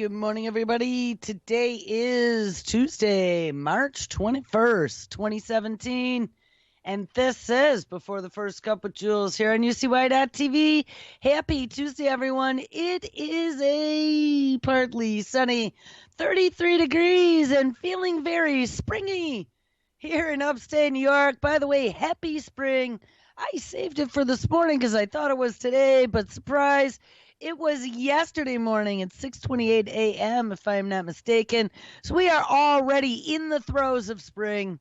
Good morning, everybody. Today is Tuesday, March 21st, 2017. And this is Before the First Cup with Jules here on UCY.TV. Happy Tuesday, everyone. It is a partly sunny 33 degrees and feeling very springy here in upstate New York. By the way, happy spring. I saved it for this morning because I thought it was today, but surprise, it was yesterday morning at 6:28 a.m., if I'm not mistaken. So we are already in the throes of spring,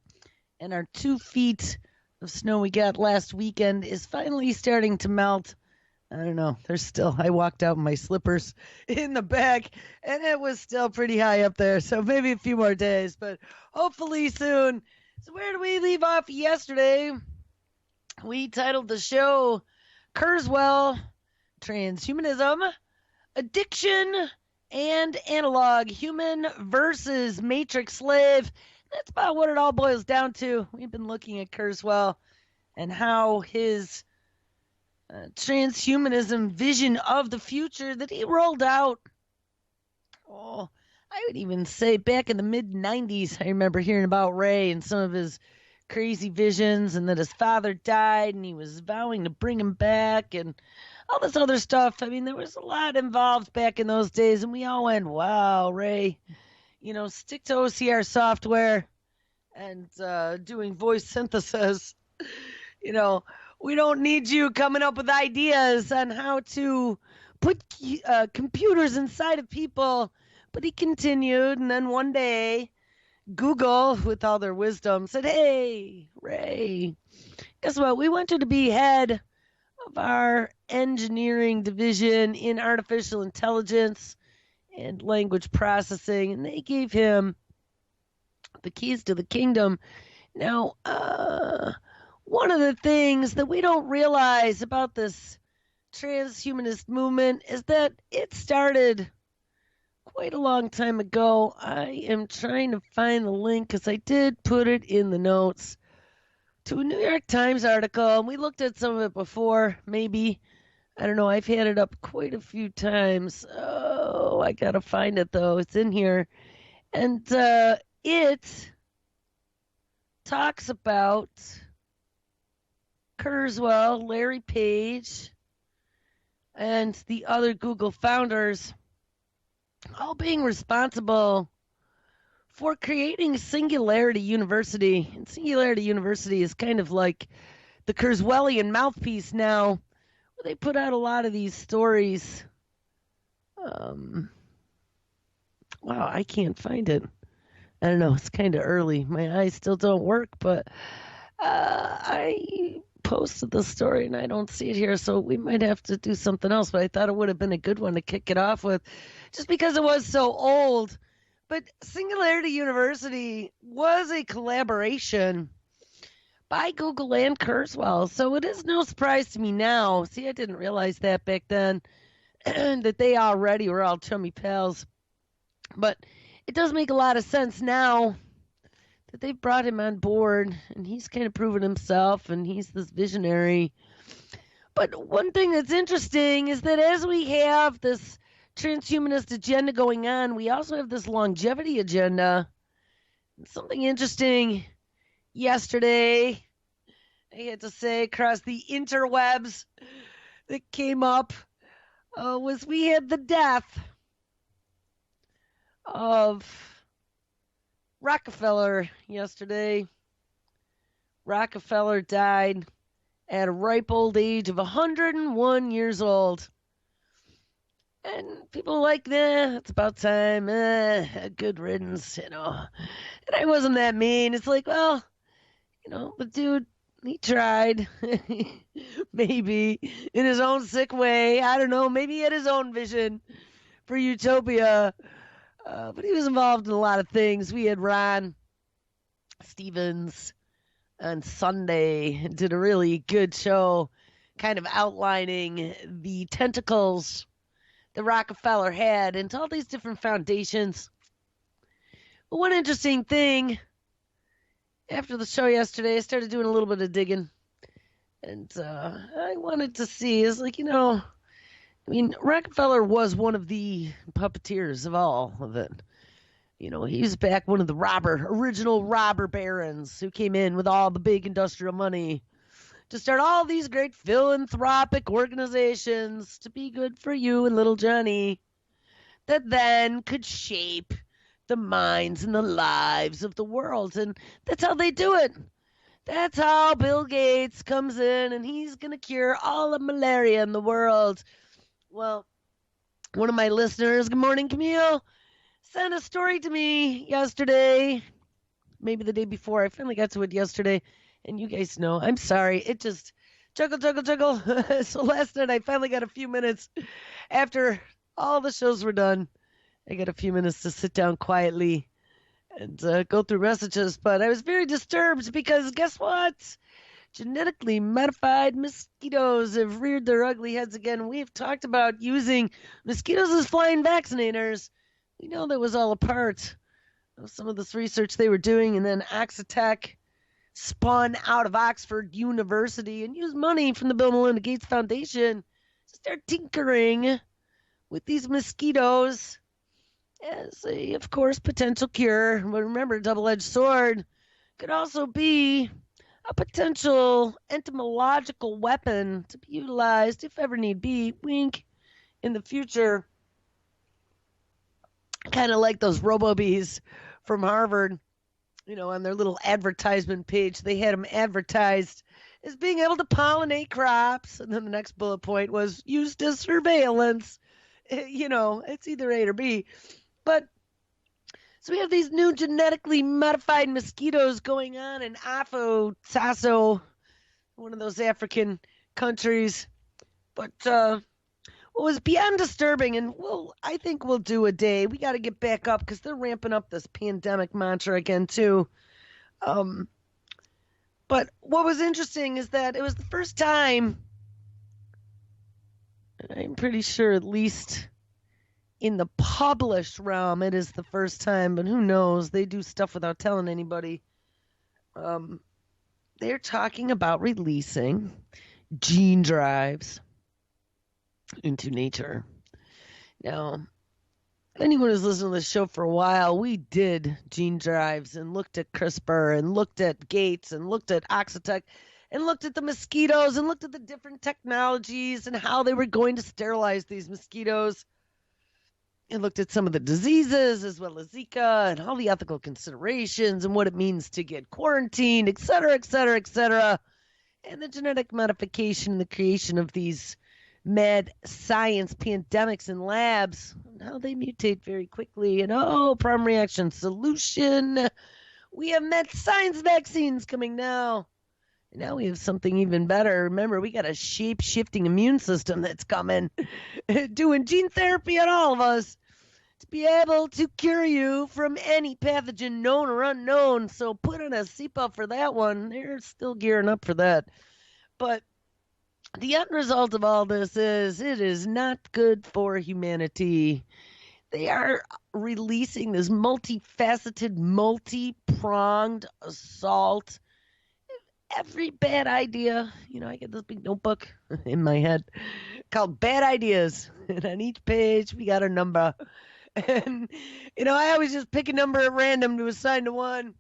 and our 2 feet of snow we got last weekend is finally starting to melt. I don't know. I walked out in my slippers in the back, and it was still pretty high up there. So maybe a few more days, but hopefully soon. So where did we leave off yesterday? We titled the show Kurzweil, Transhumanism, Addiction, and Analog, Human versus Matrix Slave. That's about what it all boils down to. We've been looking at Kurzweil and how his transhumanism vision of the future that he rolled out. Oh, I would even say back in the mid-90s, I remember hearing about Ray and some of his crazy visions, and that his father died and he was vowing to bring him back and all this other stuff. I mean, there was a lot involved back in those days, and we all went, wow, Ray, stick to OCR software and doing voice synthesis. We don't need you coming up with ideas on how to put computers inside of people. But he continued, and then one day, Google, with all their wisdom, said, hey, Ray, guess what? We want you to be head of our engineering division in artificial intelligence and language processing. And they gave him the keys to the kingdom. Now, one of the things that we don't realize about this transhumanist movement is that it started quite a long time ago. I am trying to find the link because I did put it in the notes to a New York Times article, and we looked at some of it before, maybe. I don't know. I've had it up quite a few times. Oh, I got to find it, though. It's in here. And it talks about Kurzweil, Larry Page, and the other Google founders all being responsible for creating Singularity University. And Singularity University is kind of like the Kurzweilian mouthpiece now, where they put out a lot of these stories. Wow, I can't find it. I don't know, it's kind of early. My eyes still don't work, but I posted the story and I don't see it here, so we might have to do something else, but I thought it would have been a good one to kick it off with just because it was so old. But Singularity University was a collaboration by Google and Kurzweil, so it is no surprise to me now. See, I didn't realize that back then, that they already were all chummy pals. But it does make a lot of sense now that they've brought him on board, and he's kind of proven himself, and he's this visionary. But one thing that's interesting is that as we have this transhumanist agenda going on, we also have this longevity agenda. And something interesting yesterday, I had to say, across the interwebs that came up was we had the death of Rockefeller yesterday. Rockefeller died at a ripe old age of 101 years old. And people are like, nah, it's about time. Good riddance, And I wasn't that mean. It's like, well, but dude, he tried. Maybe in his own sick way. I don't know. Maybe he had his own vision for utopia. But he was involved in a lot of things. We had Ron Stevens on Sunday, did a really good show kind of outlining the tentacles that Rockefeller had into all these different foundations. But one interesting thing, after the show yesterday, I started doing a little bit of digging. And I wanted to see, is like, I mean, Rockefeller was one of the puppeteers of all of it. He's back one of the original robber barons who came in with all the big industrial money to start all these great philanthropic organizations to be good for you and little Johnny that then could shape the minds and the lives of the world. And that's how they do it. That's how Bill Gates comes in and he's going to cure all the malaria in the world. Well, one of my listeners, good morning, Camille, sent a story to me yesterday, maybe the day before. I finally got to it yesterday. And you guys know, I'm sorry. It just juggle. So last night I finally got a few minutes after all the shows were done. I got a few minutes to sit down quietly and go through messages. But I was very disturbed because guess what? Genetically modified mosquitoes have reared their ugly heads again. We've talked about using mosquitoes as flying vaccinators. We know that was all a part of some of this research they were doing, and then Oxitec spun out of Oxford University and used money from the Bill and Melinda Gates Foundation to start tinkering with these mosquitoes as a, of course, potential cure. But remember, double-edged sword could also be a potential entomological weapon to be utilized, if ever need be, wink, in the future. Kind of like those robo-bees from Harvard. On their little advertisement page, they had them advertised as being able to pollinate crops. And then the next bullet point was used as surveillance. It's either A or B. But so we have these new genetically modified mosquitoes going on in Afo Taso, one of those African countries. But what was beyond disturbing, and I think we'll do a day. We got to get back up because they're ramping up this pandemic mantra again too. But what was interesting is that it was the first time, and I'm pretty sure at least in the published realm, it is the first time, but who knows? They do stuff without telling anybody. They're talking about releasing gene drives into nature. Now, anyone who's listened to this show for a while, we did gene drives and looked at CRISPR and looked at Gates and looked at Oxitec and looked at the mosquitoes and looked at the different technologies and how they were going to sterilize these mosquitoes and looked at some of the diseases as well as Zika and all the ethical considerations and what it means to get quarantined, et cetera, et cetera, et cetera, and the genetic modification and the creation of these mad science pandemics in labs and how they mutate very quickly. And problem reaction solution. We have mad science vaccines coming now. And now we have something even better. Remember, we got a shape-shifting immune system that's coming, doing gene therapy on all of us to be able to cure you from any pathogen known or unknown. So put on a seatbelt for that one. They're still gearing up for that. But the end result of all this is it is not good for humanity. They are releasing this multifaceted, multi-pronged assault. Every bad idea, I get this big notebook in my head called Bad Ideas. And on each page, we got a number. And, I always just pick a number at random to assign to one.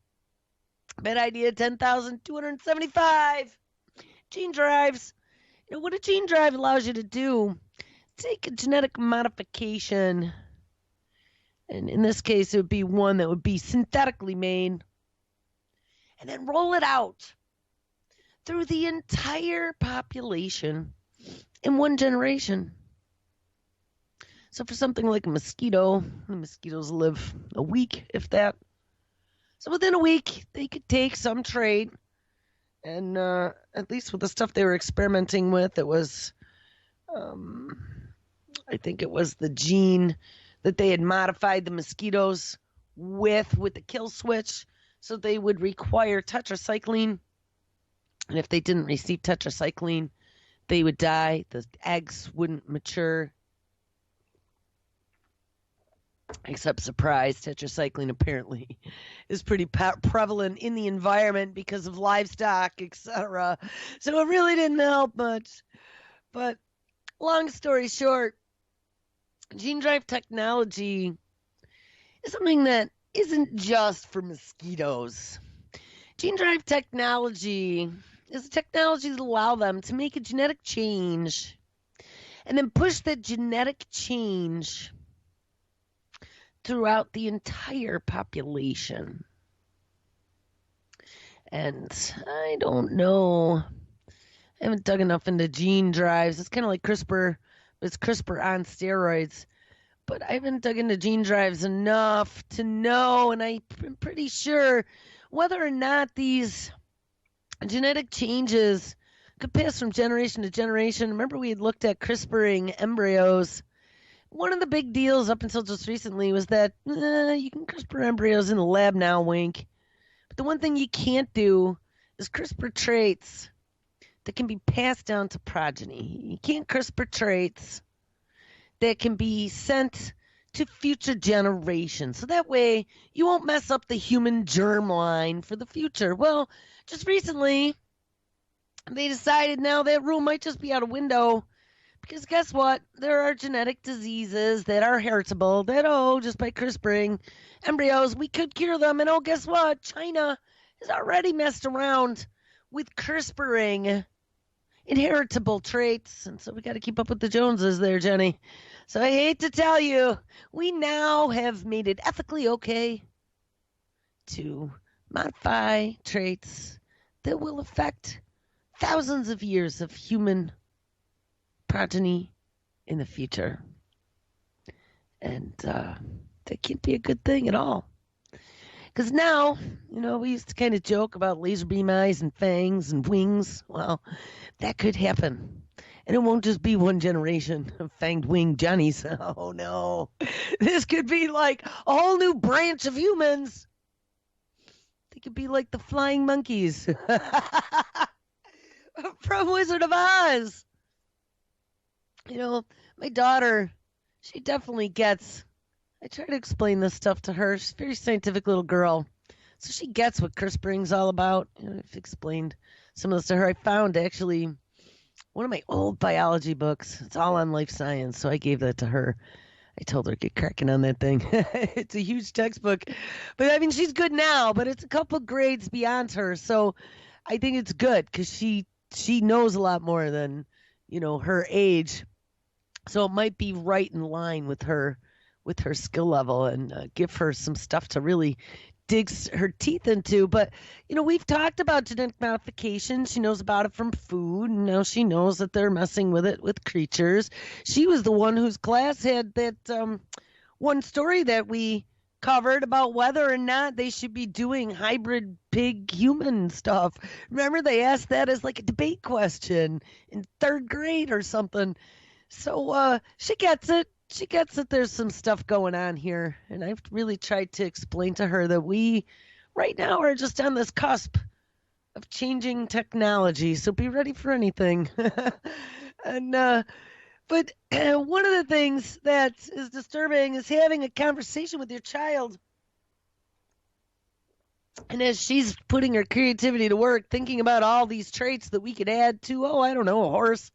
Bad idea 10,275. Gene drives. What a gene drive allows you to do, take a genetic modification, and in this case, it would be one that would be synthetically made, and then roll it out through the entire population in one generation. So for something like a mosquito, the mosquitoes live a week, if that. So within a week, they could take some trait. And at least with the stuff they were experimenting with, it was, I think it was the gene that they had modified the mosquitoes with the kill switch. So they would require tetracycline. And if they didn't receive tetracycline, they would die. The eggs wouldn't mature. Except surprise, tetracycline apparently is pretty prevalent in the environment because of livestock, etc. So it really didn't help much. But Long story short, gene drive technology is something that isn't just for mosquitoes. Gene drive technology is a technology that allow them to make a genetic change and then push that genetic change throughout the entire population. And I don't know. I haven't dug enough into gene drives. It's kind of like CRISPR, but it's CRISPR on steroids. But I haven't dug into gene drives enough to know, and I'm pretty sure whether or not these genetic changes could pass from generation to generation. Remember, we had looked at CRISPRing embryos. One of the big deals up until just recently was that you can CRISPR embryos in the lab now, wink. But the one thing you can't do is CRISPR traits that can be passed down to progeny. You can't CRISPR traits that can be sent to future generations. So that way you won't mess up the human germline for the future. Well, just recently they decided now that rule might just be out of window because guess what? There are genetic diseases that are heritable that, just by CRISPRing embryos, we could cure them. And guess what? China has already messed around with CRISPRing inheritable traits. And so we got to keep up with the Joneses there, Jenny. So I hate to tell you, we now have made it ethically okay to modify traits that will affect thousands of years of human progeny in the future. And that can't be a good thing at all. Because now, we used to kind of joke about laser beam eyes and fangs and wings. Well, that could happen. And it won't just be one generation of fanged winged Johnnies. Oh, no. This could be like a whole new branch of humans. They could be like the flying monkeys from Wizard of Oz. My daughter, she definitely gets. I try to explain this stuff to her. She's a very scientific little girl. So she gets what CRISPRing's all about. I've explained some of this to her. I found actually one of my old biology books. It's all on life science, so I gave that to her. I told her, get cracking on that thing. It's a huge textbook. But, I mean, she's good now, but it's a couple grades beyond her. So I think it's good because she knows a lot more than, her age. So it might be right in line with her skill level and give her some stuff to really dig her teeth into. But, we've talked about genetic modification. She knows about it from food. And now she knows that they're messing with it with creatures. She was the one whose class had that one story that we covered about whether or not they should be doing hybrid pig human stuff. Remember, they asked that as like a debate question in third grade or something. So she gets it. She gets that there's some stuff going on here. And I've really tried to explain to her that we right now are just on this cusp of changing technology. So be ready for anything. And but one of the things that is disturbing is having a conversation with your child. And as she's putting her creativity to work, thinking about all these traits that we could add to, I don't know, a horse.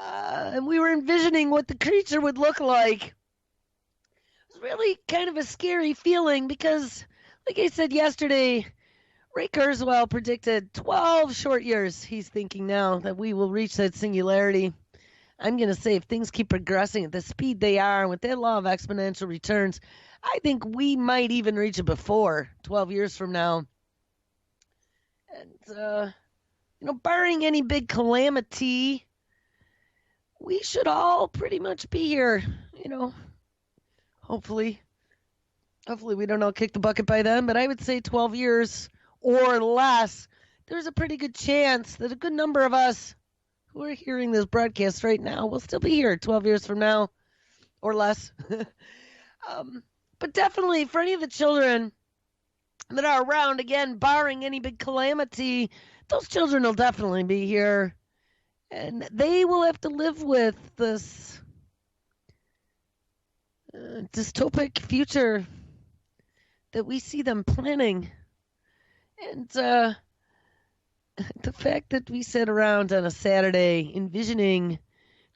And we were envisioning what the creature would look like. It was really kind of a scary feeling because, like I said yesterday, Ray Kurzweil predicted 12 short years. He's thinking now that we will reach that singularity. I'm going to say if things keep progressing at the speed they are, with that law of exponential returns, I think we might even reach it before 12 years from now. And, barring any big calamity, we should all pretty much be here, hopefully. Hopefully we don't all kick the bucket by then, but I would say 12 years or less. There's a pretty good chance that a good number of us who are hearing this broadcast right now will still be here 12 years from now or less. But definitely for any of the children that are around, again, barring any big calamity, those children will definitely be here. And they will have to live with this dystopic future that we see them planning. And the fact that we sat around on a Saturday envisioning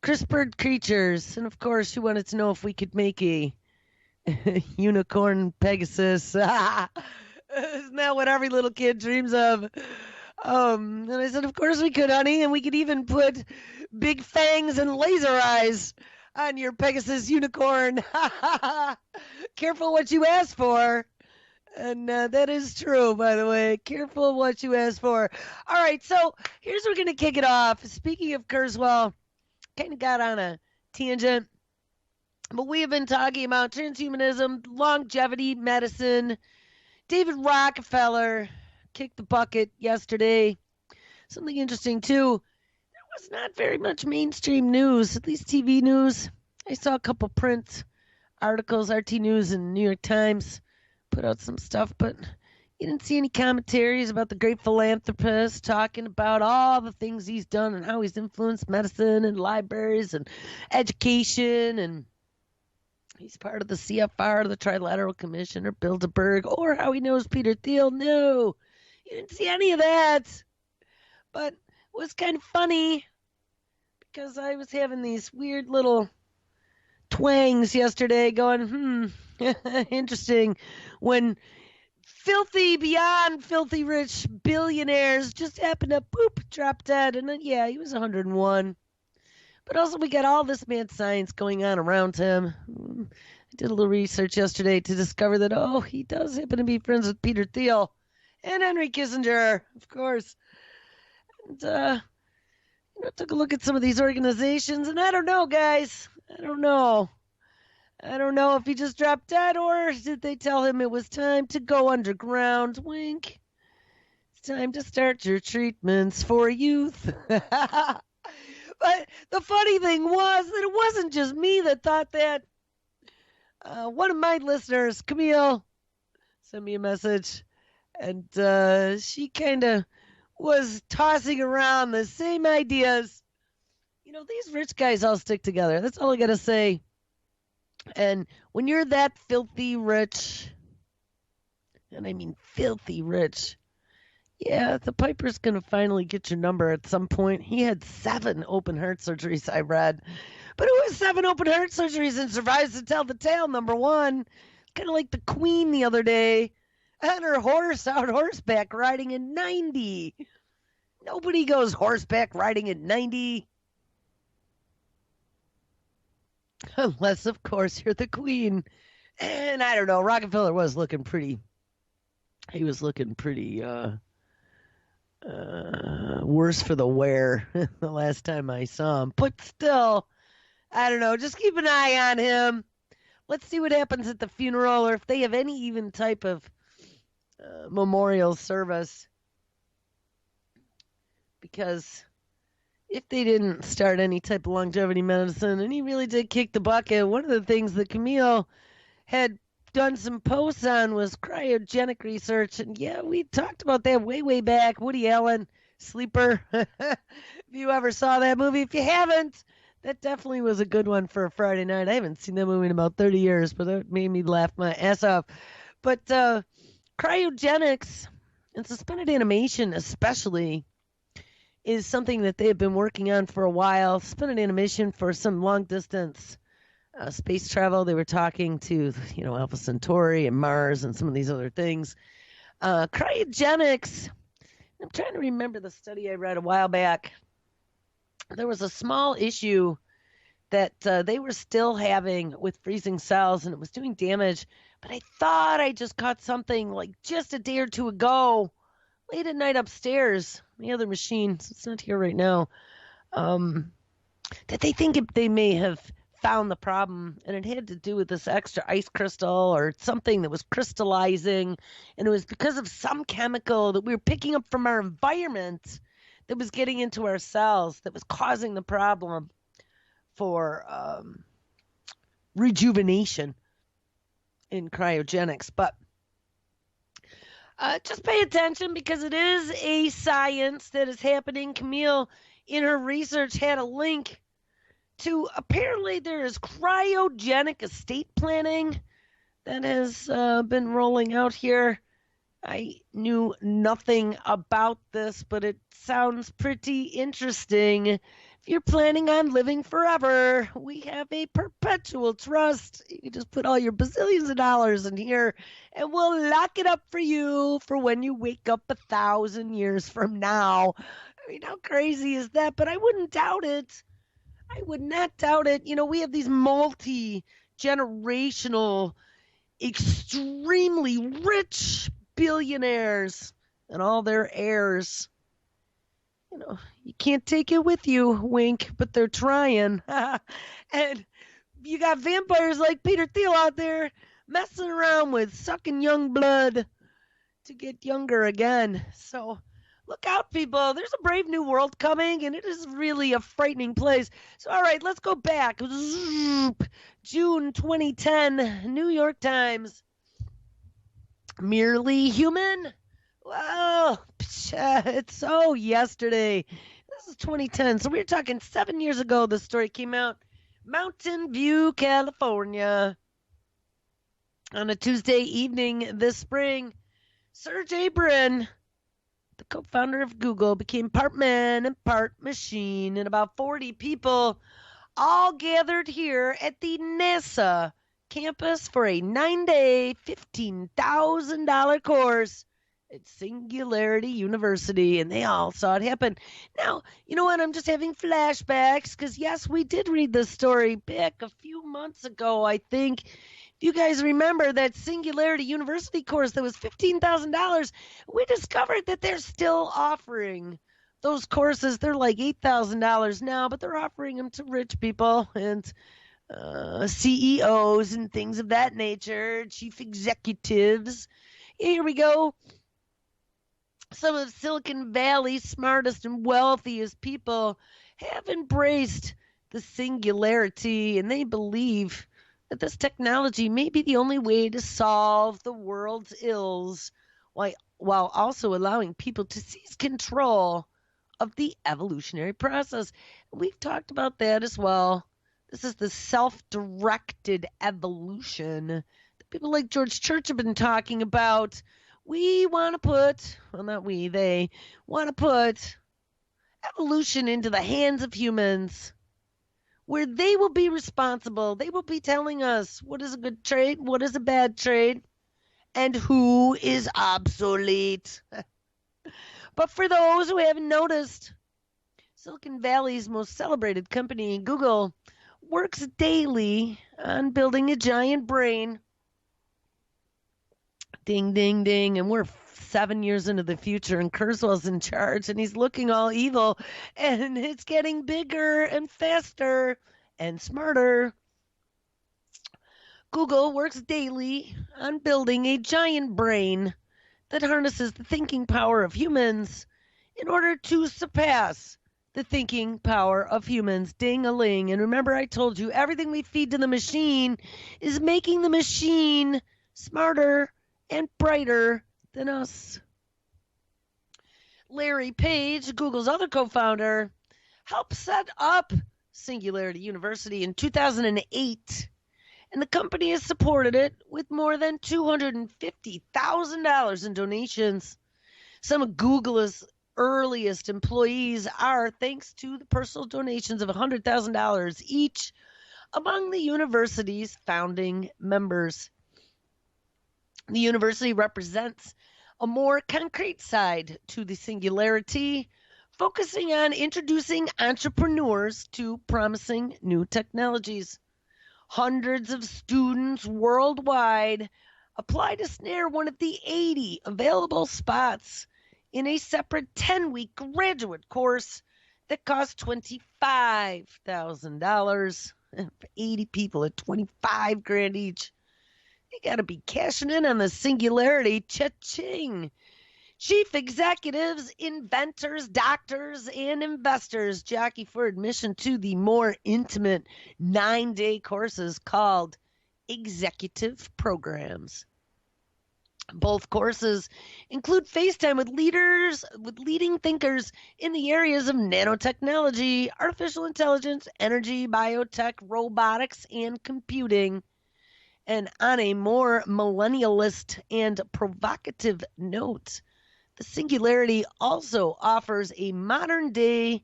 CRISPR creatures. And of course, you wanted to know if we could make a unicorn Pegasus. Isn't that what every little kid dreams of? And I said, of course we could, honey, and we could even put big fangs and laser eyes on your Pegasus unicorn. Careful what you ask for. And that is true, by the way. Careful what you ask for. All right, so here's where we're going to kick it off. Speaking of Kurzweil, kind of got on a tangent, but we have been talking about transhumanism, longevity medicine. David Rockefeller kicked the bucket yesterday. Something interesting, too. There was not very much mainstream news, at least TV news. I saw a couple print articles, RT News and New York Times put out some stuff, but you didn't see any commentaries about the great philanthropist talking about all the things he's done and how he's influenced medicine and libraries and education, and he's part of the CFR, the Trilateral Commission, or Bilderberg, or how he knows Peter Thiel. No, you didn't see any of that. But it was kind of funny because I was having these weird little twangs yesterday going, interesting, when filthy, beyond filthy rich billionaires just happened to, drop dead. And then, yeah, he was 101. But also we got all this mad science going on around him. I did a little research yesterday to discover that, he does happen to be friends with Peter Thiel and Henry Kissinger, of course. And, took a look at some of these organizations, and I don't know, guys. I don't know if he just dropped dead, or did they tell him it was time to go underground? Wink. It's time to start your treatments for youth. But the funny thing was that it wasn't just me that thought that. One of my listeners, Camille, sent me a message, and she kind of was tossing around the same ideas. These rich guys all stick together. That's all I got to say. And when you're that filthy rich, and I mean filthy rich, yeah, the Piper's going to finally get your number at some point. He had 7 open heart surgeries, I read. But who has 7 open heart surgeries and survives to tell the tale, number one? Kind of like the Queen the other day on her horse out horseback riding at 90. Nobody goes horseback riding at 90. Unless, of course, you're the Queen. And I don't know, Rockefeller was looking pretty, worse for the wear the last time I saw him. But still, I don't know, just keep an eye on him. Let's see what happens at the funeral, or if they have any even type of memorial service. Because if they didn't start any type of longevity medicine, and he really did kick the bucket, one of the things that Camille had done some posts on was cryogenic research. And yeah, we talked about that way back. Woody Allen, Sleeper. If you ever saw that movie, if you haven't, that definitely was a good one for a Friday night. I haven't seen that movie in about 30 years, but that made me laugh my ass off. But cryogenics and suspended animation especially is something that they have been working on for a while. Suspended animation for some long distance space travel. They were talking to, Alpha Centauri and Mars and some of these other things. Cryogenics, I'm trying to remember the study I read a while back. There was a small issue that they were still having with freezing cells, and it was doing damage. But I thought I just caught something like just a day or two ago, late at night upstairs, the other machine, so it's not here right now, that they think they may have found the problem, and it had to do with this extra ice crystal or something that was crystallizing, and it was because of some chemical that we were picking up from our environment that was getting into our cells that was causing the problem for rejuvenation in cryogenics. But just pay attention, because it is a science that is happening. Camille, in her research, had a link to, apparently there is cryogenic estate planning that has been rolling out here. I knew nothing about this, but it sounds pretty interesting. If you're planning on living forever, we have a perpetual trust. You just put all your bazillions of dollars in here and we'll lock it up for you for when you wake up 1,000 years from now. I mean, how crazy is that? But I wouldn't doubt it. I would not doubt it. You know, we have these multi generational, extremely rich billionaires and all their heirs. You know, you can't take it with you, wink, but they're trying. And you got vampires like Peter Thiel out there messing around with sucking young blood to get younger again. So look out, people. There's a brave new world coming, and it is really a frightening place. So, all right, let's go back. June 2010, New York Times. Merely human? Well, it's so yesterday. This is 2010. So we were talking 7 years ago. This story came out. Mountain View, California. On a Tuesday evening this spring, Sergey Brin, the co-founder of Google, became part man and part machine. And about 40 people all gathered here at the NASA campus for a 9-day, $15,000 course at Singularity University, and they all saw it happen. Now, you know what? I'm just having flashbacks because, yes, we did read this story back a few months ago, I think. If you guys remember that Singularity University course that was $15,000, we discovered that they're still offering those courses. They're like $8,000 now, but they're offering them to rich people and CEOs and things of that nature, chief executives. Here we go. Some of Silicon Valley's smartest and wealthiest people have embraced the singularity, and they believe that this technology may be the only way to solve the world's ills while also allowing people to seize control of the evolutionary process. We've talked about that as well. This is the self-directed evolution that people like George Church have been talking about. We want to put, well, not we, they want to put evolution into the hands of humans where they will be responsible. They will be telling us what is a good trade, what is a bad trade, and who is obsolete. But for those who haven't noticed, Silicon Valley's most celebrated company, Google, works daily on building a giant brain. Ding, ding, ding. And we're 7 years into the future, and Kurzweil's in charge, and he's looking all evil, and it's getting bigger and faster and smarter. Google works daily on building a giant brain that harnesses the thinking power of humans in order to surpass the thinking power of humans. Ding-a-ling. And remember, I told you, everything we feed to the machine is making the machine smarter and brighter than us. Larry Page, Google's other co-founder, helped set up Singularity University in 2008, and the company has supported it with more than $250,000 in donations. Some of Google's earliest employees are thanks to the personal donations of $100,000 each among the university's founding members. The university represents a more concrete side to the singularity, focusing on introducing entrepreneurs to promising new technologies. Hundreds of students worldwide apply to snare one of the 80 available spots in a separate 10-week graduate course that costs $25,000 for 80 people at $25,000 each. You got to be cashing in on the singularity. Cha-ching. Chief executives, inventors, doctors, and investors jockey for admission to the more intimate 9-day courses called executive programs. Both courses include FaceTime with leading thinkers in the areas of nanotechnology, artificial intelligence, energy, biotech, robotics, and computing. And on a more millennialist and provocative note, the Singularity also offers a modern-day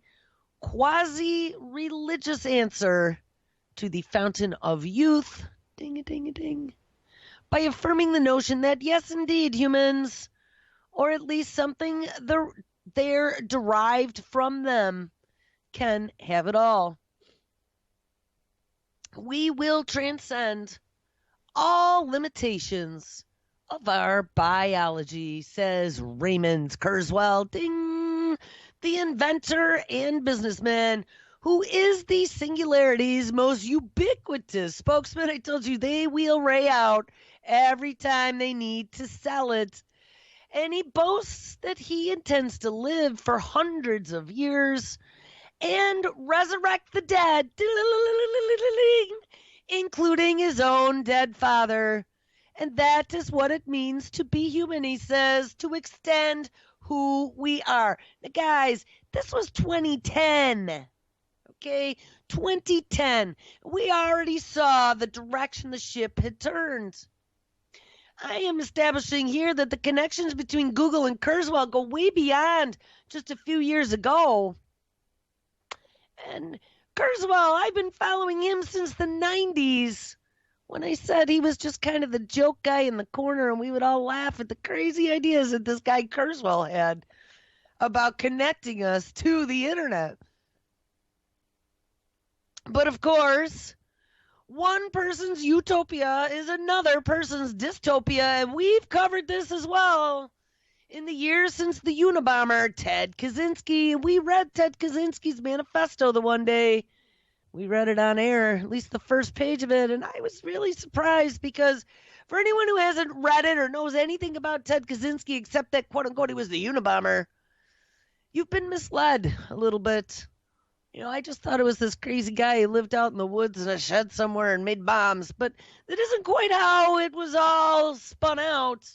quasi-religious answer to the fountain of youth, ding-a-ding-a-ding, by affirming the notion that, yes, indeed, humans, or at least something they're derived from them, can have it all. We will transcend all limitations of our biology, says Raymond Kurzweil, ding, the inventor and businessman who is the Singularity's most ubiquitous spokesman. I told you they wheel Ray out every time they need to sell it. And he boasts that he intends to live for hundreds of years and resurrect the dead, including his own dead father. And that is what it means to be human, he says, to extend who we are. Now, guys, this was 2010. Okay, 2010. We already saw the direction the ship had turned. I am establishing here that the connections between Google and Kurzweil go way beyond just a few years ago. And Kurzweil, I've been following him since the 90s, when I said he was just kind of the joke guy in the corner, and we would all laugh at the crazy ideas that this guy Kurzweil had about connecting us to the internet. But of course, one person's utopia is another person's dystopia, and we've covered this as well in the years since the Unabomber, Ted Kaczynski. We read Ted Kaczynski's manifesto the one day. We read it on air, at least the first page of it, and I was really surprised because for anyone who hasn't read it or knows anything about Ted Kaczynski except that, quote-unquote, he was the Unabomber, you've been misled a little bit. You know, I just thought it was this crazy guy who lived out in the woods in a shed somewhere and made bombs, but that isn't quite how it was all spun out.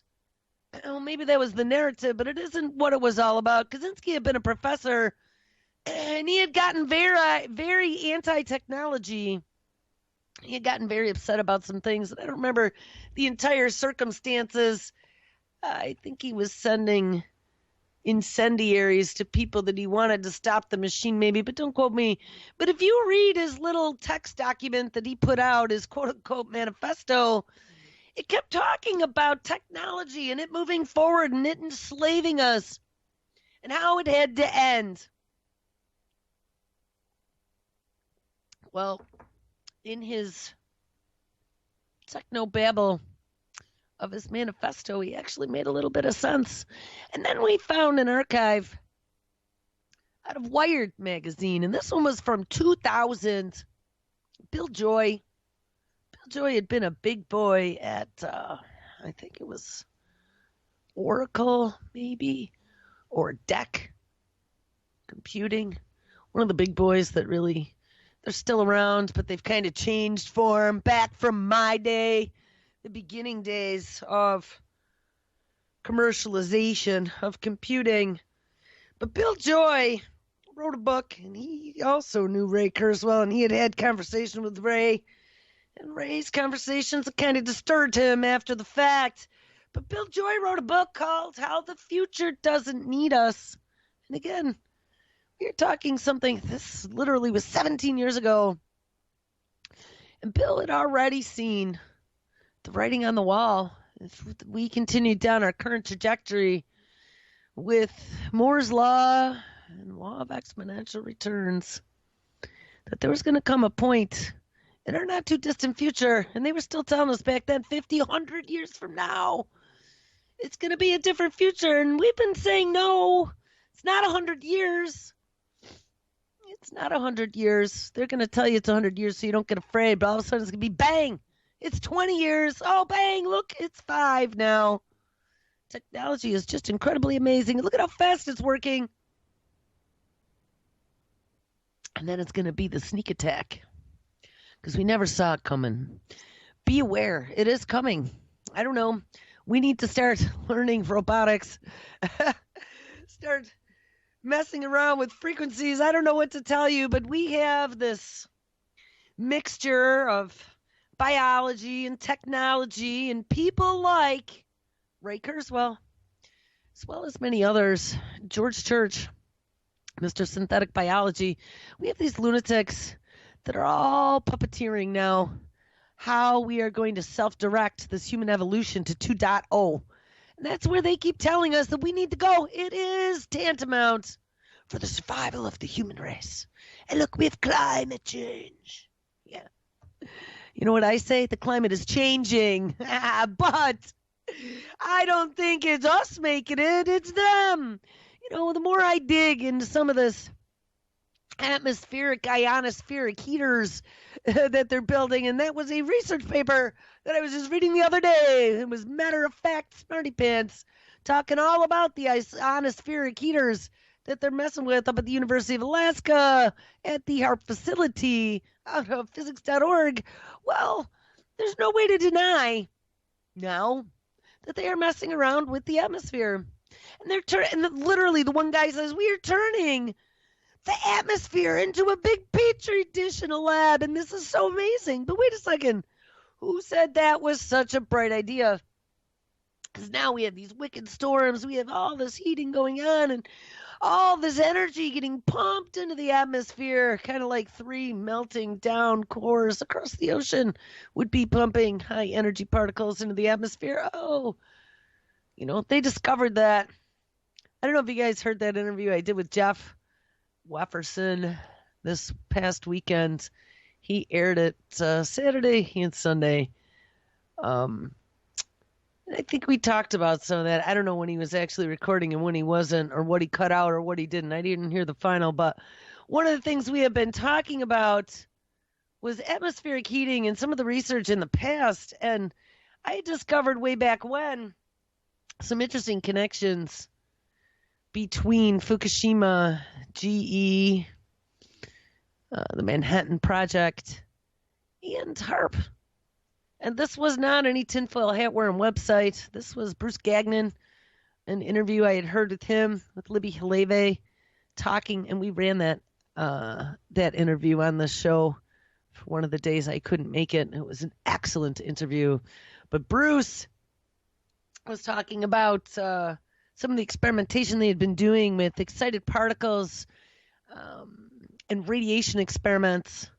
Well, maybe that was the narrative, but it isn't what it was all about. Kaczynski had been a professor, and he had gotten very anti-technology. He had gotten very upset about some things. I don't remember the entire circumstances. I think he was sending incendiaries to people that he wanted to stop the machine, maybe, but don't quote me. But if you read his little text document that he put out, his quote-unquote manifesto, it kept talking about technology and it moving forward and it enslaving us and how it had to end. Well, in his techno-babble of his manifesto, he actually made a little bit of sense. And then we found an archive out of Wired magazine, and this one was from 2000. Bill Joy had been a big boy at, I think it was Oracle, maybe, or DEC Computing. One of the big boys that really, they're still around, but they've kind of changed form back from my day, the beginning days of commercialization of computing. But Bill Joy wrote a book, and he also knew Ray Kurzweil, and he had conversation with Ray. And Ray's conversations kind of disturbed him after the fact. But Bill Joy wrote a book called How the Future Doesn't Need Us. And again, we're talking something, this literally was 17 years ago. And Bill had already seen the writing on the wall. If we continued down our current trajectory with Moore's Law and Law of Exponential Returns, that there was going to come a point in our not too distant future, and they were still telling us back then, 50, 100 years from now, it's going to be a different future. And we've been saying, no, it's not 100 years. It's not 100 years. They're going to tell you it's 100 years so you don't get afraid, but all of a sudden it's going to be bang. It's 20 years. Oh, bang, look, it's 5 now. Technology is just incredibly amazing. Look at how fast it's working. And then it's going to be the sneak attack because we never saw it coming. Be aware. It is coming. I don't know. We need to start learning robotics. Start messing around with frequencies. I don't know what to tell you, but we have this mixture of biology and technology and people like Ray Kurzweil, as well as many others. George Church, Mr. Synthetic Biology. We have these lunatics that are all puppeteering now how we are going to self-direct this human evolution to 2.0. And that's where they keep telling us that we need to go. It is tantamount for the survival of the human race. And look, we have climate change. Yeah. You know what I say? The climate is changing. But I don't think it's us making it. It's them. You know, the more I dig into some of this atmospheric, ionospheric heaters that they're building, and that was a research paper that I was just reading the other day. It was matter of fact, Smarty Pants, talking all about the ionospheric heaters that they're messing with up at the University of Alaska at the HARP facility out of physics.org. Well, there's no way to deny now that they are messing around with the atmosphere. And they're and literally the one guy says, we are turning the atmosphere into a big petri dish in a lab, and this is so amazing. But wait a second, who said that was such a bright idea? Because now we have these wicked storms, we have all this heating going on, and all this energy getting pumped into the atmosphere, kind of like 3 melting down cores across the ocean would be pumping high energy particles into the atmosphere. Oh, you know, they discovered that. I don't know if you guys heard that interview I did with Jeff Wefferson this past weekend. He aired it Saturday and Sunday. I think we talked about some of that. I don't know when he was actually recording and when he wasn't, or what he cut out or what he didn't. I didn't hear the final, but one of the things we have been talking about was atmospheric heating and some of the research in the past. And I discovered way back when some interesting connections between Fukushima, GE, the Manhattan Project, and HARP. And this was not any tinfoil hat wearing website. This was Bruce Gagnon, an interview I had heard with him, with Libby Haleve, talking, and we ran that interview on the show for one of the days I couldn't make it. It was an excellent interview. But Bruce was talking about some of the experimentation they had been doing with excited particles and radiation experiments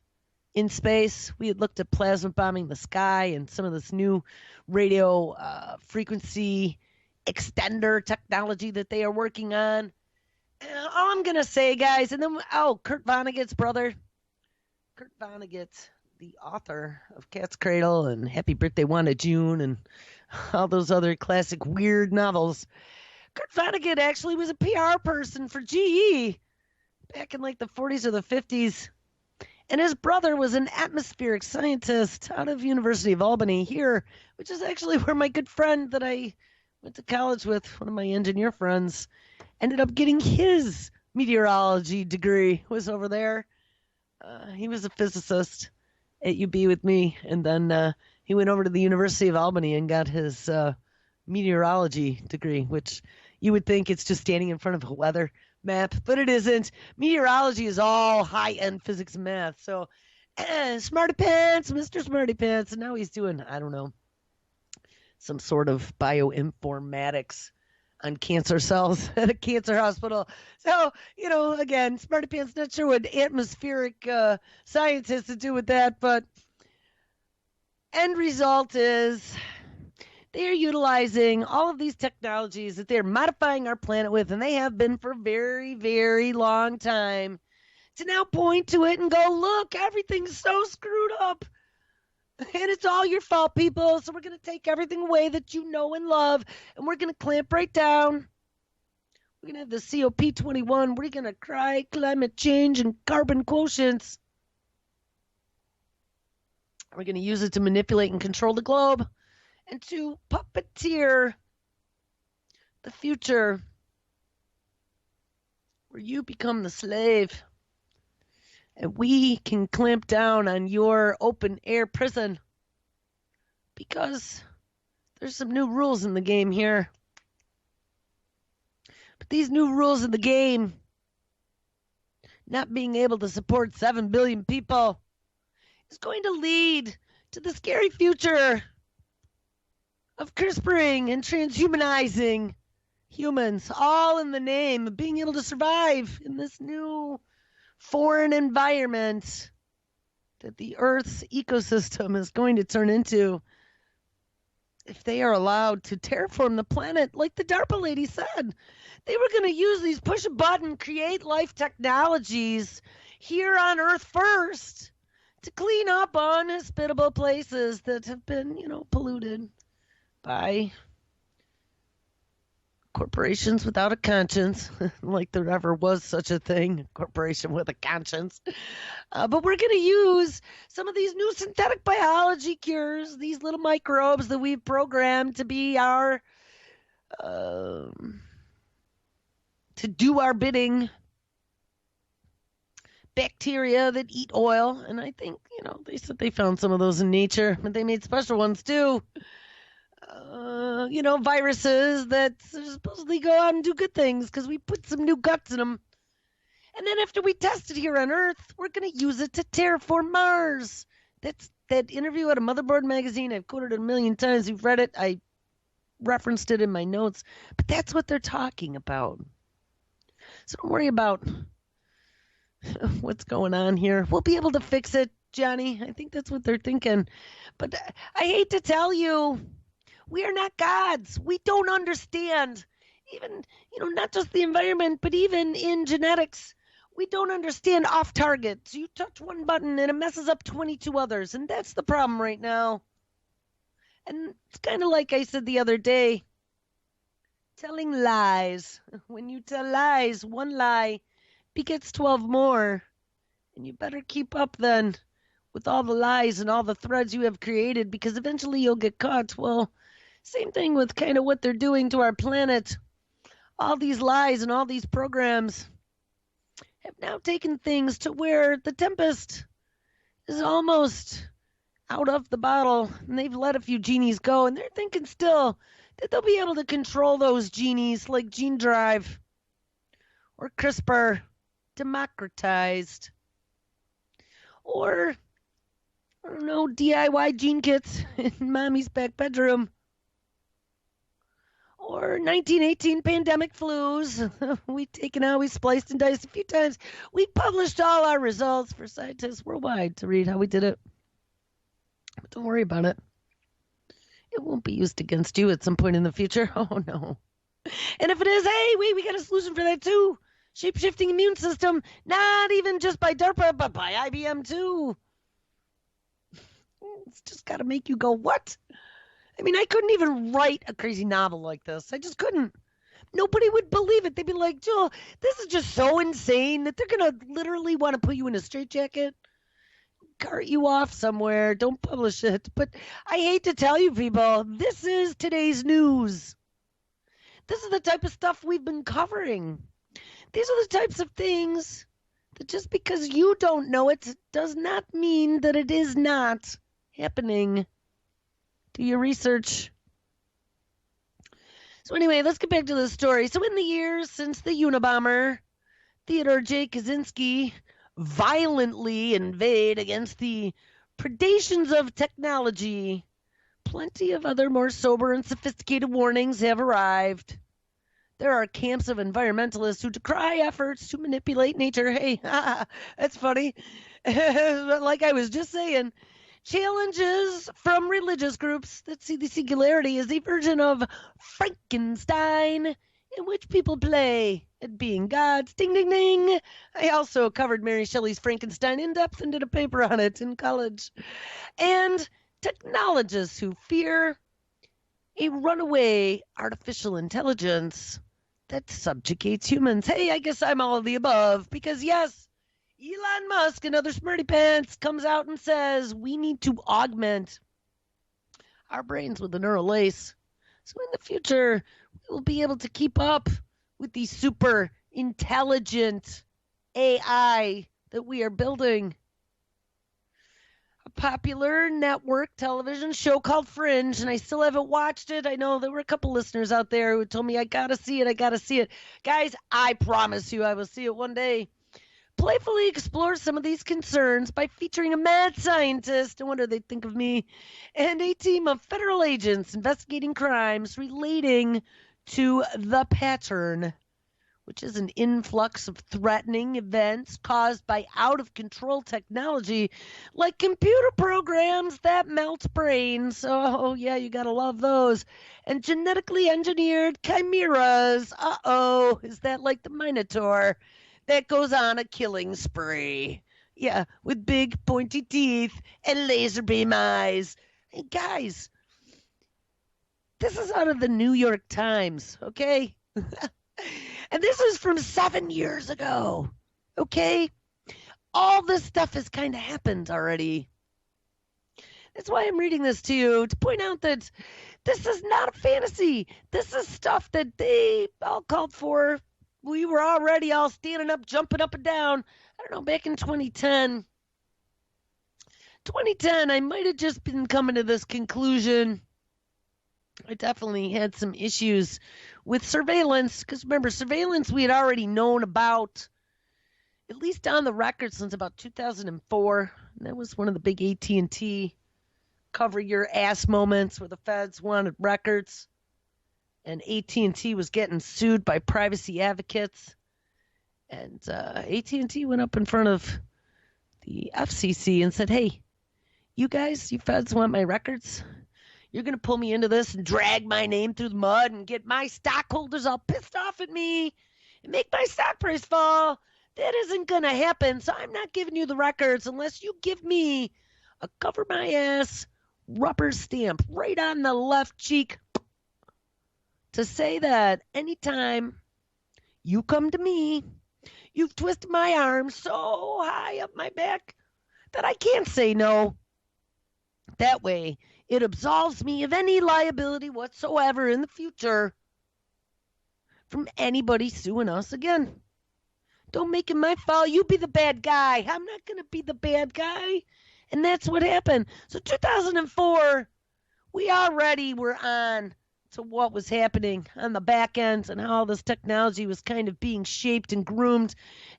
in space. We had looked at plasma bombing the sky and some of this new radio frequency extender technology that they are working on. All I'm going to say, guys, and then, Kurt Vonnegut's brother, Kurt Vonnegut, the author of Cat's Cradle and Happy Birthday, Wanda June, and all those other classic weird novels. Kurt Vonnegut actually was a PR person for GE back in like the 40s or the 50s. And his brother was an atmospheric scientist out of University of Albany here, which is actually where my good friend that I went to college with, one of my engineer friends, ended up getting his meteorology degree, was over there. He was a physicist at UB with me, and then he went over to the University of Albany and got his meteorology degree, which you would think it's just standing in front of a weather map, but it isn't. Meteorology is all high-end physics and math. So, Smarty Pants, Mr. Smarty Pants, and now he's doing, I don't know, some sort of bioinformatics on cancer cells at a cancer hospital. So, you know, again, Smarty Pants, not sure what atmospheric science has to do with that, but end result is they are utilizing all of these technologies that they're modifying our planet with, and they have been for a very, very long time, to now point to it and go, look, everything's so screwed up. And it's all your fault, people. So we're going to take everything away that you know and love, and we're going to clamp right down. We're going to have the COP21. We're going to cry climate change and carbon quotients. We're going to use it to manipulate and control the globe and to puppeteer the future where you become the slave and we can clamp down on your open air prison because there's some new rules in the game here. But these new rules in the game, not being able to support 7 billion people, is going to lead to the scary future of CRISPRing and transhumanizing humans, all in the name of being able to survive in this new foreign environment that the Earth's ecosystem is going to turn into if they are allowed to terraform the planet, like the DARPA lady said. They were going to use these push a button, create life technologies here on Earth first to clean up unhospitable places that have been, polluted by corporations without a conscience, like there ever was such a thing, a corporation with a conscience. But we're going to use some of these new synthetic biology cures, these little microbes that we've programmed to be our, to do our bidding, bacteria that eat oil. And I think, they said they found some of those in nature, but they made special ones too. Viruses that supposedly go out and do good things because we put some new guts in them. And then after we test it here on Earth, we're going to use it to terraform Mars. That's that interview at a Motherboard magazine. I've quoted it a million times. You've read it. I referenced it in my notes. But that's what they're talking about. So don't worry about what's going on here. We'll be able to fix it, Johnny. I think that's what they're thinking. But I hate to tell you, we are not gods. We don't understand. Even, not just the environment, but even in genetics, we don't understand off targets. You touch one button and it messes up 22 others. And that's the problem right now. And it's kind of like I said the other day, telling lies. When you tell lies, one lie begets 12 more. And you better keep up then with all the lies and all the threads you have created, because eventually you'll get caught. Well, same thing with kind of what they're doing to our planet. All these lies and all these programs have now taken things to where the Tempest is almost out of the bottle, and they've let a few genies go, and they're thinking still that they'll be able to control those genies like gene drive or CRISPR democratized, or, I don't know, DIY gene kits in mommy's back bedroom. Or 1918 pandemic flus. We've taken out, we spliced and diced a few times. We published all our results for scientists worldwide to read how we did it. But don't worry about it. It won't be used against you at some point in the future. Oh, no. And if it is, hey, we got a solution for that too. Shape-shifting immune system, not even just by DARPA, but by IBM too. It's just got to make you go, what? I mean, I couldn't even write a crazy novel like this. I just couldn't. Nobody would believe it. They'd be like, Joel, this is just so insane that they're going to literally want to put you in a straitjacket, cart you off somewhere, don't publish it. But I hate to tell you people, this is today's news. This is the type of stuff we've been covering. These are the types of things that just because you don't know it does not mean that it is not happening. Do your research. So anyway, let's get back to the story. So in the years since the Unabomber, Theodore J. Kaczynski violently inveighed against the predations of technology, plenty of other more sober and sophisticated warnings have arrived. There are camps of environmentalists who decry efforts to manipulate nature. Hey, that's funny. Like I was just saying, challenges from religious groups that see the Singularity as a version of Frankenstein, in which people play at being gods. Ding, ding, ding. I also covered Mary Shelley's Frankenstein in depth and did a paper on it in college. And technologists who fear a runaway artificial intelligence that subjugates humans. Hey, I guess I'm all of the above, because yes, Elon Musk and other smarty pants comes out and says we need to augment our brains with a neural lace. So in the future, we will be able to keep up with the super intelligent AI that we are building. A popular network television show called Fringe, and I still haven't watched it. I know there were a couple listeners out there who told me I gotta see it. Guys, I promise you I will see it one day. Playfully explore some of these concerns by featuring a mad scientist, I wonder they'd think of me, and a team of federal agents investigating crimes relating to the pattern, which is an influx of threatening events caused by out-of-control technology like computer programs that melt brains. Oh, yeah, you gotta love those. And genetically engineered chimeras. Uh-oh, is that like the Minotaur that goes on a killing spree? Yeah, with big pointy teeth and laser beam eyes. Hey, guys, this is out of the New York Times, okay? And this is from 7 years ago. Okay? All this stuff has kind of happened already. That's why I'm reading this to you, to point out that this is not a fantasy. This is stuff that they all called for. We were already all standing up, jumping up and down. I don't know, back in 2010. 2010, I might have just been coming to this conclusion. I definitely had some issues with surveillance, because remember, surveillance we had already known about, at least on the record, since about 2004. And that was one of the big AT&T cover your ass moments where the feds wanted records, and AT&T was getting sued by privacy advocates. And AT&T went up in front of the FCC and said, "Hey, you guys, you feds want my records? You're going to pull me into this and drag my name through the mud and get my stockholders all pissed off at me and make my stock price fall. That isn't going to happen, so I'm not giving you the records unless you give me a cover my ass rubber stamp right on the left cheek to say that anytime you come to me, you've twisted my arm so high up my back that I can't say no. That way, it absolves me of any liability whatsoever in the future from anybody suing us again. Don't make it my fault. You be the bad guy. I'm not going to be the bad guy." And that's what happened. So 2004, we already were on to what was happening on the back end and how this technology was kind of being shaped and groomed.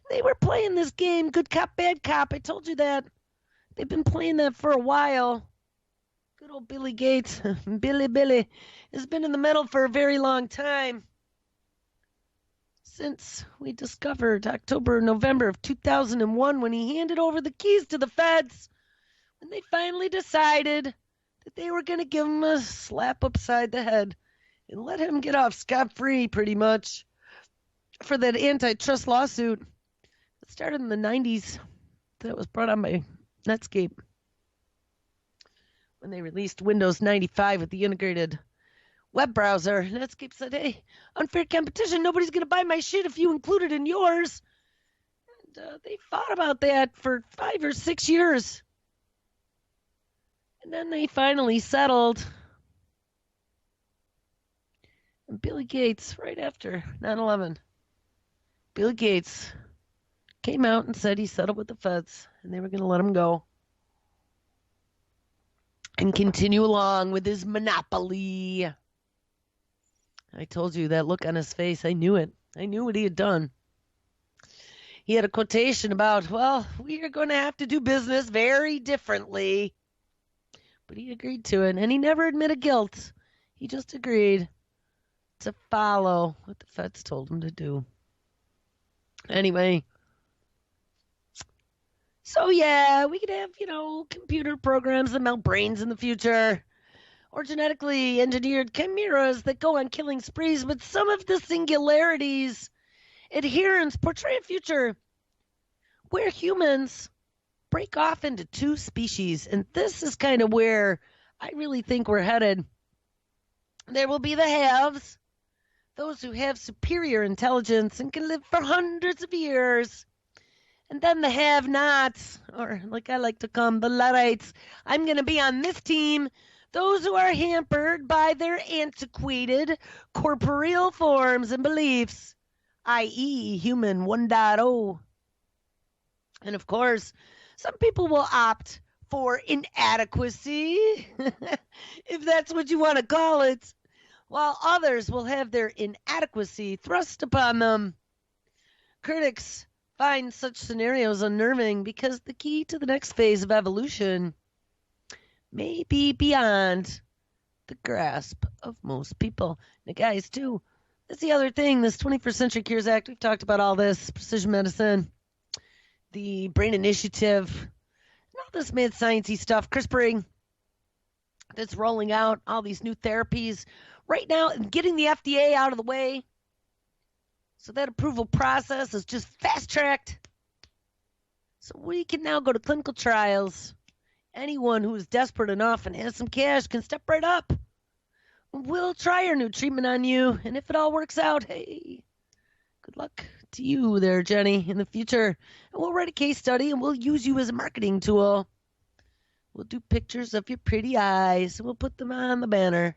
They were playing this game, good cop, bad cop. I told you that. They've been playing that for a while. Good old Billy Gates, Billy, has been in the middle for a very long time. Since we discovered November of 2001 when he handed over the keys to the feds, when they finally decided that they were going to give him a slap upside the head and let him get off scot-free, pretty much, for that antitrust lawsuit that started in the 90s that was brought on by Netscape when they released Windows 95 with the integrated web browser. Netscape said, "Hey, unfair competition. Nobody's going to buy my shit if you include it in yours." And they fought about that for 5 or 6 years. And then they finally settled. And Billy Gates, right after 9/11, Billy Gates came out and said he settled with the feds and they were going to let him go and continue along with his monopoly. I told you that look on his face. I knew it. I knew what he had done. He had a quotation about, well, we are going to have to do business very differently. But he agreed to it, and he never admitted guilt. He just agreed to follow what the feds told him to do. Anyway, so yeah, we could have, computer programs that melt brains in the future, or genetically engineered chimeras that go on killing sprees, but some of the Singularity's adherents portray a future where humans break off into two species, and this is kind of where I really think we're headed. There will be the haves, those who have superior intelligence and can live for hundreds of years. And then the have-nots, or like I like to call them, the Luddites. I'm going to be on this team. Those who are hampered by their antiquated corporeal forms and beliefs, i.e. human 1.0. And of course, some people will opt for inadequacy, if that's what you want to call it, while others will have their inadequacy thrust upon them. Critics find such scenarios unnerving because the key to the next phase of evolution may be beyond the grasp of most people. Now, guys, too, That's the other thing. This 21st Century Cures Act, we've talked about all this precision medicine, the Brain Initiative, and all this mad sciencey stuff, CRISPRing that's rolling out, all these new therapies right now, getting the FDA out of the way. So that approval process is just fast tracked. So we can now go to clinical trials. Anyone who is desperate enough and has some cash can step right up. We'll try our new treatment on you, and if it all works out, hey, good luck to you there, Jenny, in the future. And we'll write a case study, and we'll use you as a marketing tool. We'll do pictures of your pretty eyes, and we'll put them on the banner.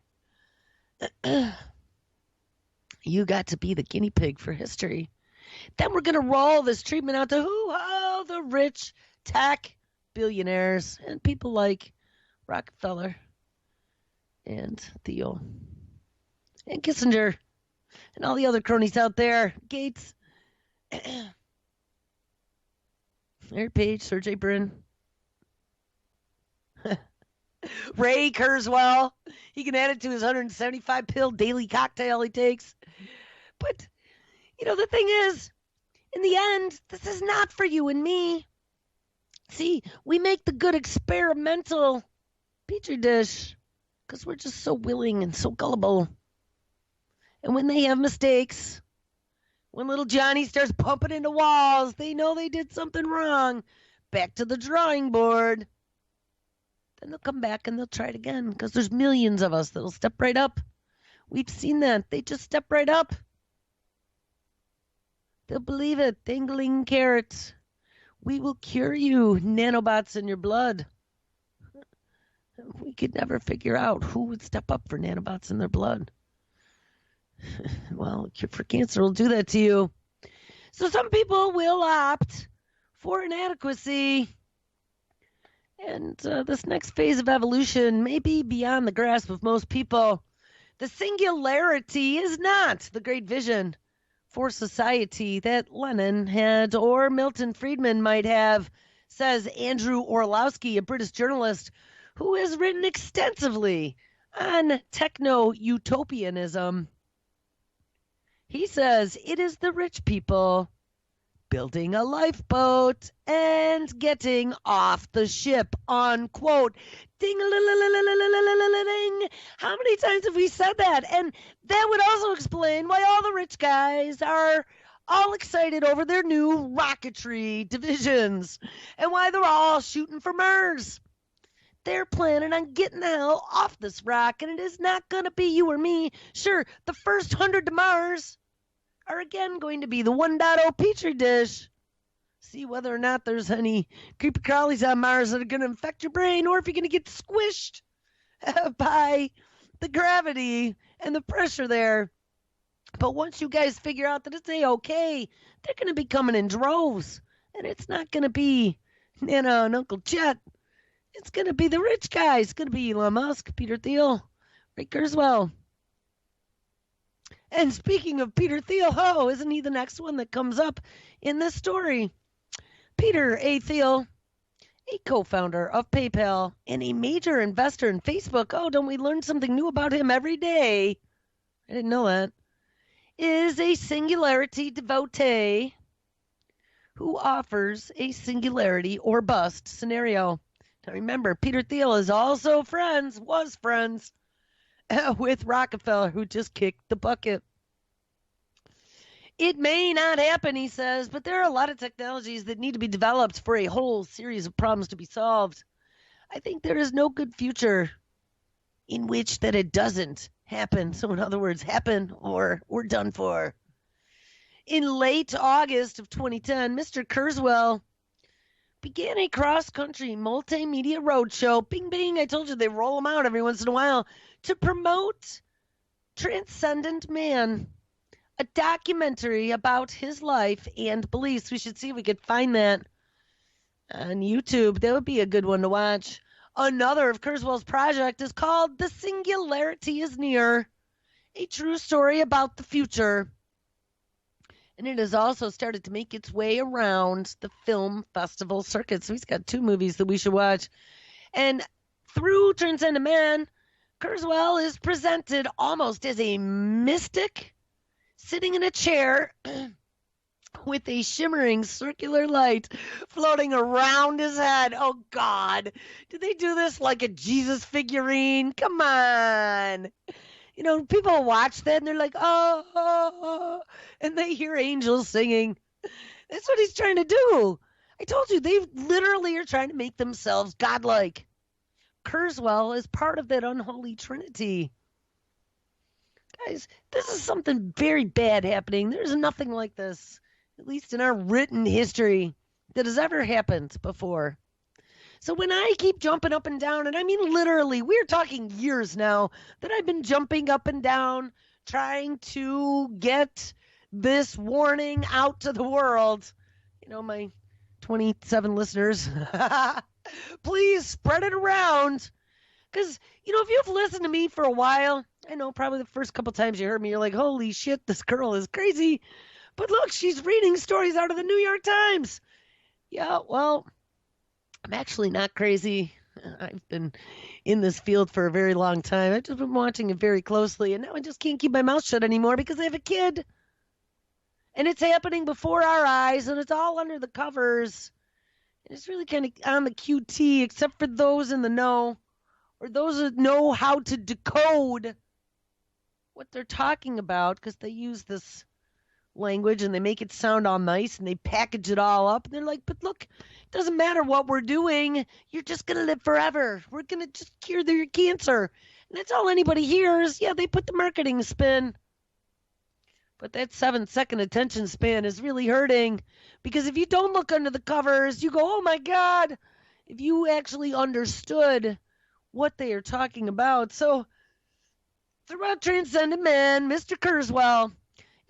You got to be the guinea pig for history. Then we're going to roll this treatment out to who? Oh, the rich tech billionaires and people like Rockefeller and Theo and Kissinger and all the other cronies out there. Gates, Larry Page, Sergey Brin, Ray Kurzweil. He can add it to his 175 pill daily cocktail he takes. But, the thing is, in the end, this is not for you and me. See, we make the good experimental petri dish because we're just so willing and so gullible. And when they have mistakes, when little Johnny starts pumping into walls, they know they did something wrong. Back to the drawing board. Then they'll come back and they'll try it again because there's millions of us that'll step right up. We've seen that. They just step right up. They'll believe it. Dangling carrots. We will cure you. Nanobots in your blood. We could never figure out who would step up for nanobots in their blood. Well, cure for cancer will do that to you. So some people will opt for inadequacy. And this next phase of evolution may be beyond the grasp of most people. The singularity is not the great vision for society that Lenin had or Milton Friedman might have, says Andrew Orlowski, a British journalist who has written extensively on Techno-Utopianism. He says it is the rich people building a lifeboat and getting off the ship, unquote. Ding-a-ling-a-ling-a-ling-a-ling. How many times have we said that? And that would also explain why all the rich guys are all excited over their new rocketry divisions and why they're all shooting for Mars. They're planning on getting the hell off this rock, and it is not going to be you or me. Sure, the first 100 to Mars are again going to be the 1.0 petri dish. See whether or not there's any creepy crawlies on Mars that are going to infect your brain, or if you're going to get squished by the gravity and the pressure there. But once you guys figure out that it's A-okay, they're going to be coming in droves. And it's not going to be Nana and Uncle Chet. It's going to be the rich guys. It's going to be Elon Musk, Peter Thiel, Ray Kurzweil. And speaking of Peter Thiel, isn't he the next one that comes up in this story? Peter A. Thiel, a co-founder of PayPal and a major investor in Facebook. Oh, don't we learn something new about him every day? I didn't know that. Is a singularity devotee who offers a singularity or bust scenario. Now remember, Peter Thiel is also was friends with Rockefeller, who just kicked the bucket. It may not happen, he says, but there are a lot of technologies that need to be developed for a whole series of problems to be solved. I think there is no good future in which that it doesn't happen. So in other words, happen or we're done for. In late August of 2010, Mr. Kurzweil began a cross-country multimedia roadshow. Bing, bing, I told you they roll them out every once in a while to promote Transcendent Man, a documentary about his life and beliefs. We should see if we could find that on YouTube. That would be a good one to watch. Another of Kurzweil's project is called The Singularity is Near, a true story about the future. And it has also started to make its way around the film festival circuit. So he's got 2 movies that we should watch. And through Transcendent Man, Kurzweil is presented almost as a mystic sitting in a chair with a shimmering circular light floating around his head. Oh, God. Did they do this like a Jesus figurine? Come on. You know, people watch that and they're like, oh, oh, oh, and they hear angels singing. That's what he's trying to do. I told you, they literally are trying to make themselves godlike. Kurzweil is part of that unholy trinity. Guys, this is something very bad happening. There's nothing like this, at least in our written history, that has ever happened before. So when I keep jumping up and down, and I mean literally, we're talking years now that I've been jumping up and down trying to get this warning out to the world. You know, my 27 listeners, please spread it around. Because, you know, if you've listened to me for a while, I know probably the first couple times you heard me, you're like, holy shit, this girl is crazy. But look, she's reading stories out of the New York Times. Yeah, well, I'm actually not crazy. I've been in this field for a very long time. I've just been watching it very closely, and now I just can't keep my mouth shut anymore because I have a kid. And it's happening before our eyes, and it's all under the covers. And it's really kind of on the QT, except for those in the know, or those that know how to decode what they're talking about, because they use this language and they make it sound all nice and they package it all up. And they're like, but look, it doesn't matter what we're doing. You're just going to live forever. We're going to just cure your cancer. And that's all anybody hears. Yeah, they put the marketing spin. But that 7-second attention span is really hurting, because if you don't look under the covers, you go, oh my God, if you actually understood what they are talking about. So throughout Transcendent Man, Mr. Kurzweil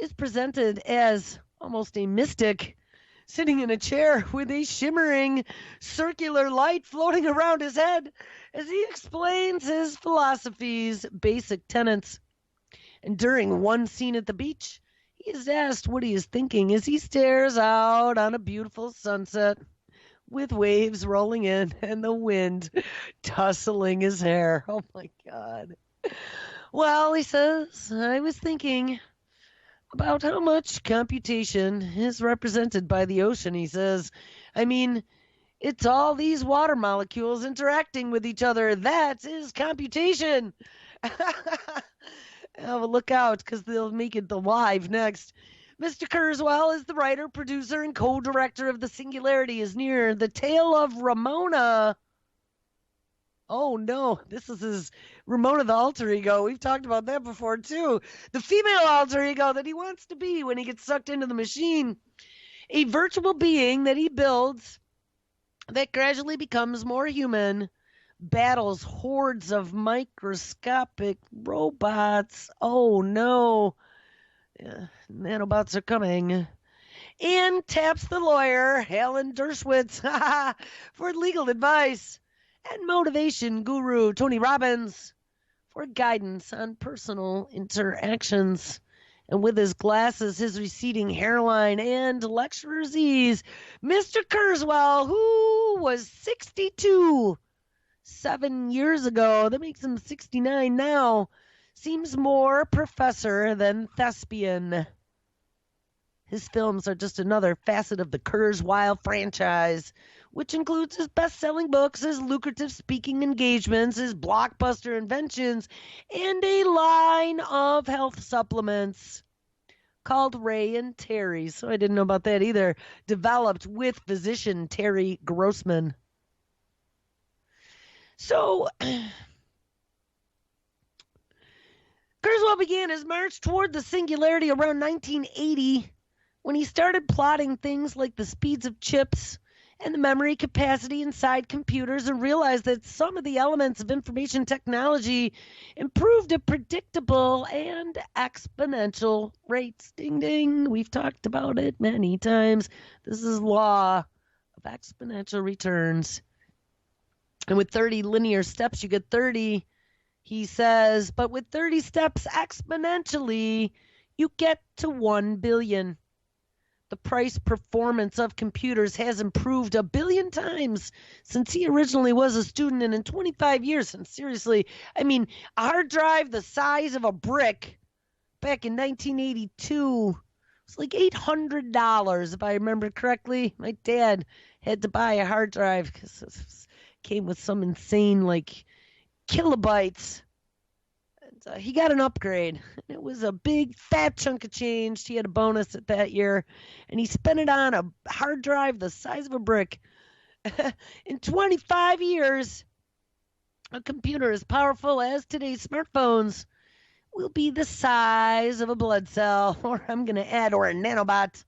is presented as almost a mystic sitting in a chair with a shimmering circular light floating around his head as he explains his philosophy's basic tenets. And during one scene at the beach, he is asked what he is thinking as he stares out on a beautiful sunset with waves rolling in and the wind tussling his hair. Oh my God. Well, he says, I was thinking about how much computation is represented by the ocean. He says, I mean, it's all these water molecules interacting with each other. That is computation. Oh, look out, because they'll make it the live next. Mr. Kurzweil is the writer, producer, and co-director of The Singularity is Near, The Tale of Ramona. Oh, no, this is his Ramona the alter ego. We've talked about that before, too. The female alter ego that he wants to be when he gets sucked into the machine. A virtual being that he builds that gradually becomes more human, battles hordes of microscopic robots. Oh, no. Nanobots are coming. And taps the lawyer, Alan Dershowitz, for legal advice. And motivation guru Tony Robbins for guidance on personal interactions. And with his glasses, his receding hairline, and lecturer's ease, Mr. Kurzweil, who was 62 7 years ago, that makes him 69 now, seems more professor than thespian. His films are just another facet of the Kurzweil franchise, which includes his best-selling books, his lucrative speaking engagements, his blockbuster inventions, and a line of health supplements called Ray and Terry. So I didn't know about that either. Developed with physician Terry Grossman. So Kurzweil began his march toward the singularity around 1980 when he started plotting things like the speeds of chips and the memory capacity inside computers, and realized that some of the elements of information technology improved at predictable and exponential rates. Ding, ding. We've talked about it many times. This is law of exponential returns. And with 30 linear steps, you get 30, he says, but with 30 steps exponentially, you get to 1 billion. The price performance of computers has improved 1 billion times since he originally was a student, and in 25 years. And seriously, I mean, a hard drive the size of a brick back in 1982. It was like $800, if I remember correctly. My dad had to buy a hard drive because it came with some insane, like, kilobytes. And he got an upgrade. It was a big, fat chunk of change. He had a bonus at that year, and he spent it on a hard drive the size of a brick. In 25 years, a computer as powerful as today's smartphones will be the size of a blood cell, or I'm going to add, or a nanobot.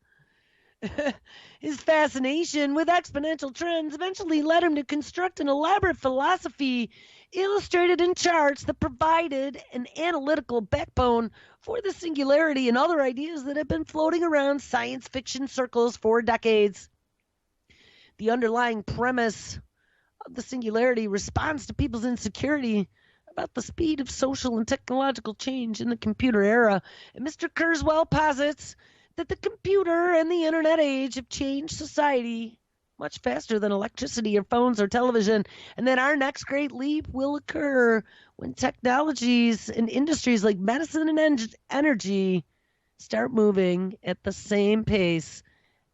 His fascination with exponential trends eventually led him to construct an elaborate philosophy illustrated in charts that provided an analytical backbone for the singularity and other ideas that have been floating around science fiction circles for decades. The underlying premise of the singularity responds to people's insecurity about the speed of social and technological change in the computer era, and Mr. Kurzweil posits that the computer and the internet age have changed society much faster than electricity or phones or television, and that our next great leap will occur when technologies and industries like medicine and energy start moving at the same pace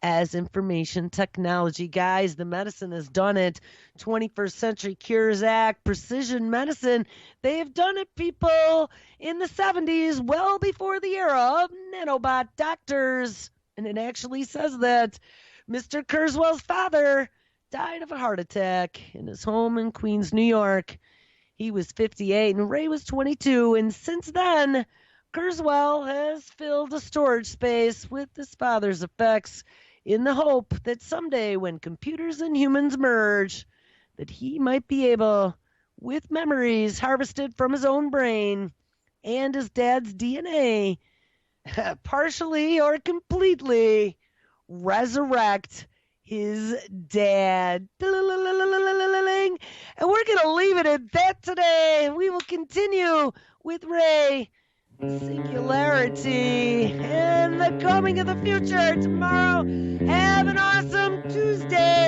as information technology. Guys, the medicine has done it. 21st Century Cures Act, precision medicine, they have done it, people, in the 70s, well before the era of nanobot doctors. And it actually says that Mr. Kurzweil's father died of a heart attack in his home in Queens, New York. He was 58 and Ray was 22, and since then, Kurzweil has filled a storage space with his father's effects in the hope that someday when computers and humans merge, that he might be able, with memories harvested from his own brain and his dad's DNA, partially or completely resurrect his dad. And we're going to leave it at that today. We will continue with Ray, Singularity, and the coming of the future tomorrow. Have an awesome Tuesday.